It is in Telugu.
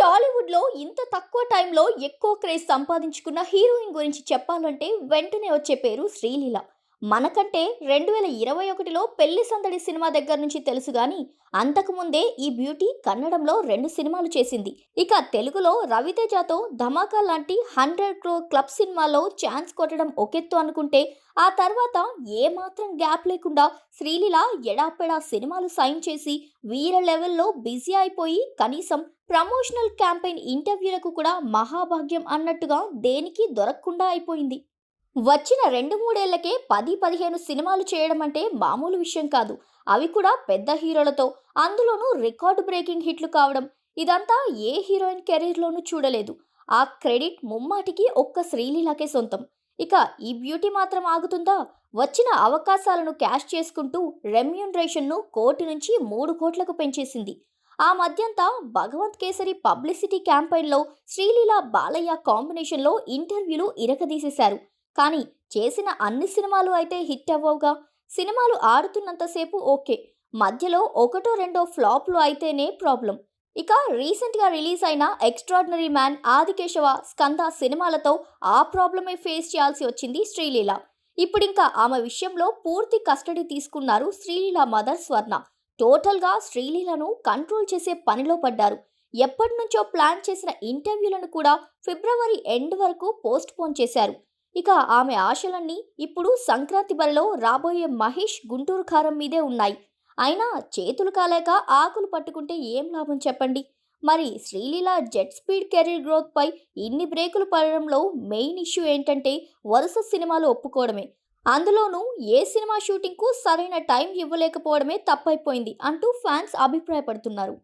టాలీవుడ్‌లో ఇంత తక్కువ టైంలో ఎక్కువ క్రేజ్ సంపాదించుకున్న హీరోయిన్ గురించి చెప్పాలంటే వెంటనే వచ్చే పేరు శ్రీలీల. మనకంటే 2021లో పెళ్లి సందడి సినిమా దగ్గర నుంచి తెలుసు గానీ, అంతకుముందే ఈ బ్యూటీ కన్నడంలో 2 సినిమాలు చేసింది. ఇక తెలుగులో రవితేజతో 'ధమాకా' లాంటి 100 క్రోర్ క్లబ్ సినిమాలో ఛాన్స్ కొట్టడం ఒకెత్తు అనుకుంటే, ఆ తర్వాత ఏమాత్రం గ్యాప్ లేకుండా శ్రీలీల ఎడాపెడా సినిమాలు సైన్ చేసి వీర లెవెల్‌లో బిజీ అయిపోయి కనీసం ప్రమోషనల్ క్యాంపెయిన్ ఇంటర్వ్యూలకు కూడా మహాభాగ్యం అన్నట్టుగా దేనికి దొరకకుండా అయిపోయింది. వచ్చిన 2, 3 ఏళ్లకే 10, 15 సినిమాలు చేయడం అంటే మామూలు విషయం కాదు. అవి కూడా పెద్ద హీరోలతో. అందులోనూ రికార్డ్ బ్రేకింగ్ హిట్లు కావడం. ఇదంతా ఏ హీరోయిన్ కెరీర్‌లోనూ చూడలేదు. ఆ క్రెడిట్ ముమ్మాటికి ఒక్క శ్రీలీలకే సొంతం. ఇక ఈ బ్యూటీ మాత్రం ఆగుతుందా? వచ్చిన అవకాశాలను క్యాష్ చేసుకుంటూ రెమ్యూనరేషన్‌ను 1,00,00,000 నుంచి 3,00,00,000కు పెంచేసింది. ఆ మధ్యంతా భగవంత్ కేసరి పబ్లిసిటీ క్యాంపెయిన్‌లో శ్రీలీల, బాలయ్య కాంబినేషన్‌లో ఇంటర్వ్యూలు ఇరగదీసేశారు. కానీ చేసిన అన్ని సినిమాలు అయితే హిట్ అవ్వవుగా. సినిమాలు ఆడుతున్నంతసేపు ఓకే. మధ్యలో ఒకటో రెండో ఫ్లాప్‌లు అయితేనే ప్రాబ్లం. ఇక రీసెంట్‌గా రిలీజ్ అయిన 'ఎక్స్ట్రార్డినరీ మ్యాన్', 'ఆదికేశవ', 'స్కంద' సినిమాలతో ఆ ప్రాబ్లమే ఫేస్ చేయాల్సి వచ్చింది శ్రీలీల. ఇప్పుడింకా ఆమె విషయంలో పూర్తి కస్టడీ తీసుకున్నారు శ్రీలీల మదర్ స్వర్ణ. టోటల్‌గా శ్రీలీలను కంట్రోల్ చేసే పనిలో పడ్డారు. ఎప్పటినుంచో ప్లాన్ చేసిన ఇంటర్వ్యూలను కూడా ఫిబ్రవరి ఎండ్ వరకు పోస్ట్‌పోన్ చేశారు. ఇక ఆమె ఆశలన్నీ ఇప్పుడు సంక్రాంతి బరిలో రాబోయే 'మహేష్' గుంటూరు కారం మీదే ఉన్నాయి. అయినా చేతులు కాలేక ఆకులు పట్టుకుంటే ఏం లాభం చెప్పండి. మరి శ్రీలీల జెట్ స్పీడ్ కెరీర్ గ్రోత్‌పై ఇన్ని బ్రేకులు పడడంలో మెయిన్ ఇష్యూ ఏంటంటే వరుస సినిమాలు ఒప్పుకోవడమే. అందులోనూ ఏ సినిమా షూటింగ్‌కు సరైన టైం ఇవ్వలేకపోవడమే తప్పైపోయింది అంటూ ఫ్యాన్స్ అభిప్రాయపడుతున్నారు.